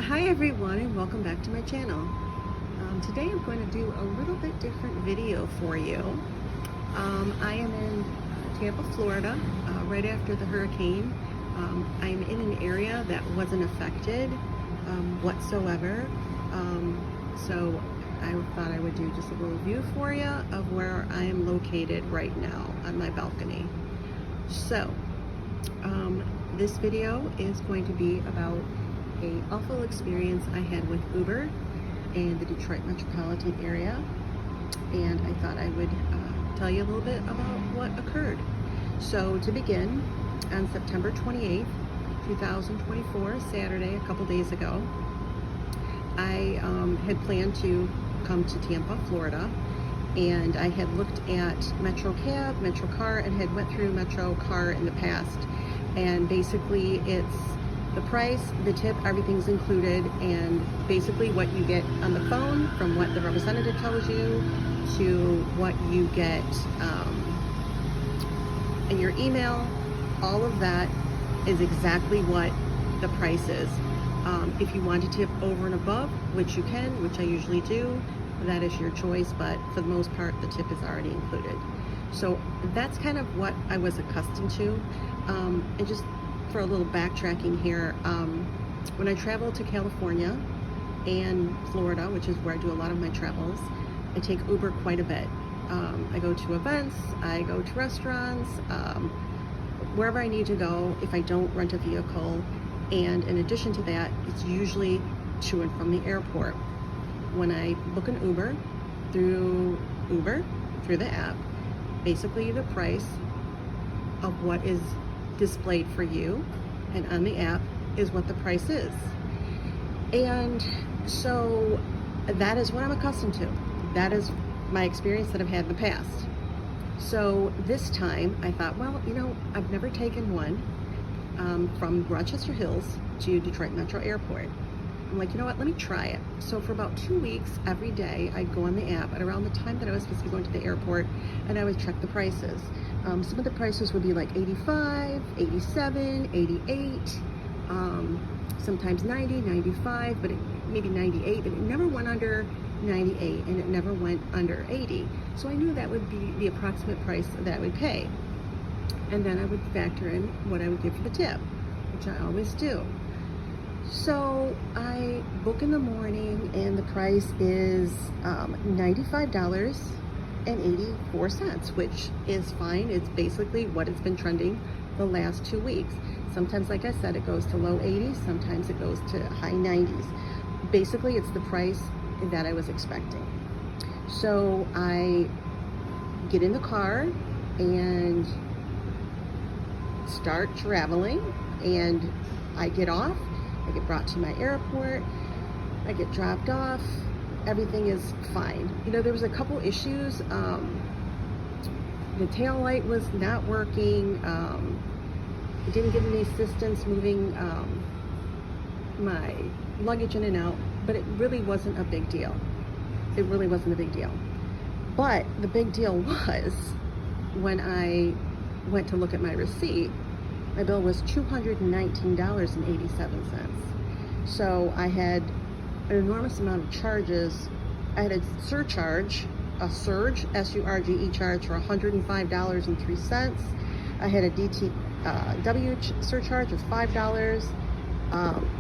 Hi everyone, and welcome back to my channel. Today I'm going to do a little bit different video for you. I am in Tampa, Florida, right after the hurricane. I'm in an area that wasn't affected whatsoever. So I thought I would do just a little view for you of where I am located right now on my balcony. So this video is going to be about an awful experience I had with Uber in the Detroit metropolitan area, and I thought I would tell you a little bit about what occurred. So to begin, on September 28th, 2024, Saturday, a couple days ago, I had planned to come to Tampa, Florida, and I had looked at Metro Cab, Metro Car, and had went through Metro Car in the past, and basically it's the price, the tip, everything's included, and basically what you get on the phone from what the representative tells you to what you get in your email, all of that is exactly what the price is. If you want to tip over and above, which you can, which I usually do, that is your choice, but for the most part the tip is already included. So that's kind of what I was accustomed to. And just for a little backtracking here, when I travel to California and Florida, which is where I do a lot of my travels, I take Uber quite a bit. I go to events, I go to restaurants, wherever I need to go if I don't rent a vehicle. And in addition to that, it's usually to and from the airport. When I book an Uber, through the app, basically the price of what is displayed for you and on the app is what the price is. And so that is what I'm accustomed to. That is my experience that I've had in the past. So this time I thought, well, you know, I've never taken one from Rochester Hills to Detroit Metro Airport. I'm like, you know what, let me try it. So for about 2 weeks, every day I'd go on the app at around the time that I was supposed to be going to the airport, and I would check the prices. Some of the prices would be like 85, 87, 88, sometimes 90, 95, but maybe 98, but it never went under 98, and it never went under 80. So I knew that would be the approximate price that I would pay. And then I would factor in what I would give for the tip, which I always do. So I book in the morning, and the price is $95.84, which is fine. It's basically what it's been trending the last 2 weeks. Sometimes, like I said, it goes to low 80s, sometimes it goes to high 90s. Basically, it's the price that I was expecting. So I get in the car and start traveling, and I get off. I get brought to my airport, I get dropped off, everything is fine. You know, there was a couple issues. The tail light was not working. It didn't give me assistance moving my luggage in and out, but it really wasn't a big deal. It really wasn't a big deal. But the big deal was when I went to look at my receipt, my bill was $219.87. So I had an enormous amount of charges. I had a surcharge, a surge, S-U-R-G-E charge for $105.03. I had a DTW surcharge of $5,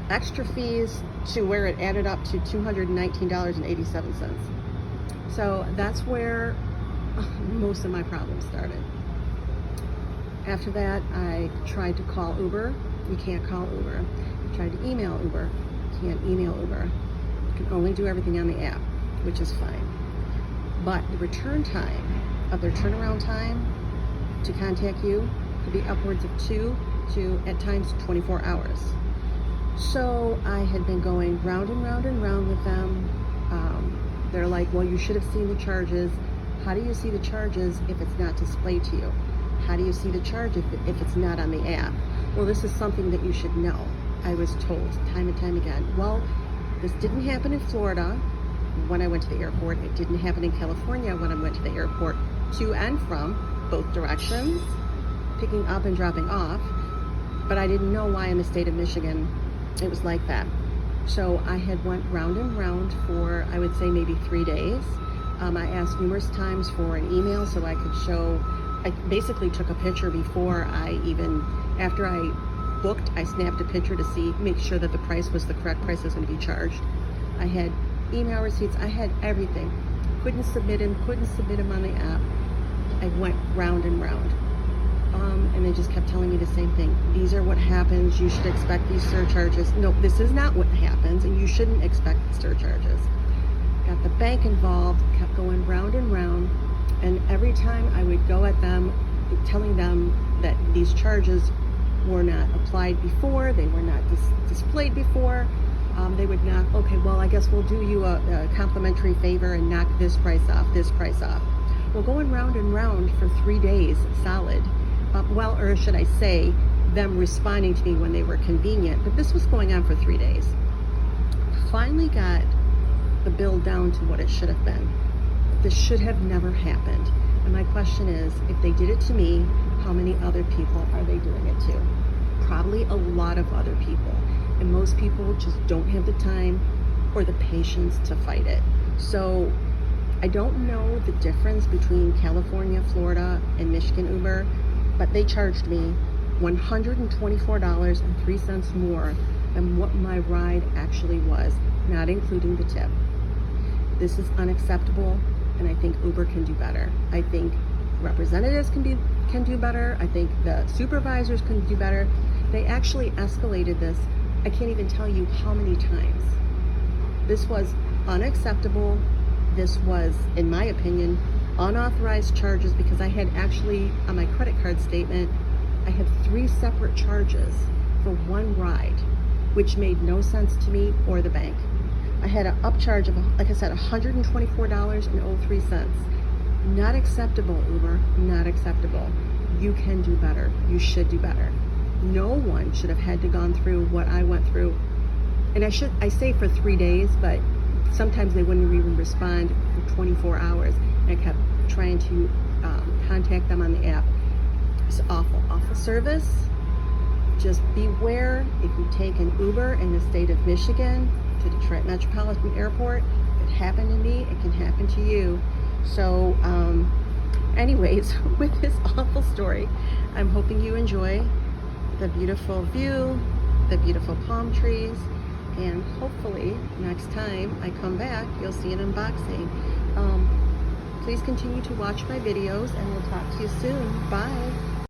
extra fees to where it added up to $219.87. So that's where most of my problems started. After that, I tried to call Uber. You can't call Uber. I tried to email Uber. You can't email Uber. You can only do everything on the app, which is fine. But the return time of their turnaround time to contact you could be upwards of 2 to, at times, 24 hours. So I had been going round and round and round with them. They're like, well, you should have seen the charges. How do you see the charges if it's not displayed to you? How do you see the charge if it's not on the app? Well, this is something that you should know. I was told time and time again. Well, this didn't happen in Florida when I went to the airport. It didn't happen in California when I went to the airport to and from both directions, picking up and dropping off. But I didn't know why in the state of Michigan it was like that. So I had went round and round for, I would say, maybe 3 days. I asked numerous times for an email so I could show. I basically took a picture before after I booked, I snapped a picture to make sure that the price was the correct price I was going to be charged. I had email receipts, I had everything. Couldn't submit them on the app. I went round and round. And they just kept telling me the same thing. These are what happens. You should expect these surcharges. No, this is not what happens, and you shouldn't expect the surcharges. Got the bank involved, kept going round and round, and every time I would go at them, telling them that these charges were not applied before, they were not displayed before, they would knock, okay, well, I guess we'll do you a complimentary favor and knock this price off. Well, going round and round for 3 days solid, or should I say, them responding to me when they were convenient, but this was going on for 3 days. Finally got the bill down to what it should have been. This should have never happened. And my question is, if they did it to me, how many other people are they doing it to? Probably a lot of other people. And most people just don't have the time or the patience to fight it. So I don't know the difference between California, Florida, and Michigan Uber, but they charged me $124.03 more than what my ride actually was, not including the tip. This is unacceptable, and I think Uber can do better. I think representatives can do better. I think the supervisors can do better. They actually escalated this. I can't even tell you how many times. This was unacceptable. This was, in my opinion, unauthorized charges, because I had actually, on my credit card statement, I had 3 separate charges for one ride, which made no sense to me or the bank. I had an upcharge of, like I said, $124.03. Not acceptable, Uber, not acceptable. You can do better. You should do better. No one should have had to gone through what I went through. And I say for 3 days, but sometimes they wouldn't even respond for 24 hours. And I kept trying to contact them on the app. It's awful service. Just beware if you take an Uber in the state of Michigan to Detroit Metropolitan Airport. If it happened to me, it can happen to you. So anyways, with this awful story, I'm hoping you enjoy the beautiful view, the beautiful palm trees, and hopefully next time I come back, you'll see an unboxing. Please continue to watch my videos, and we'll talk to you soon. Bye.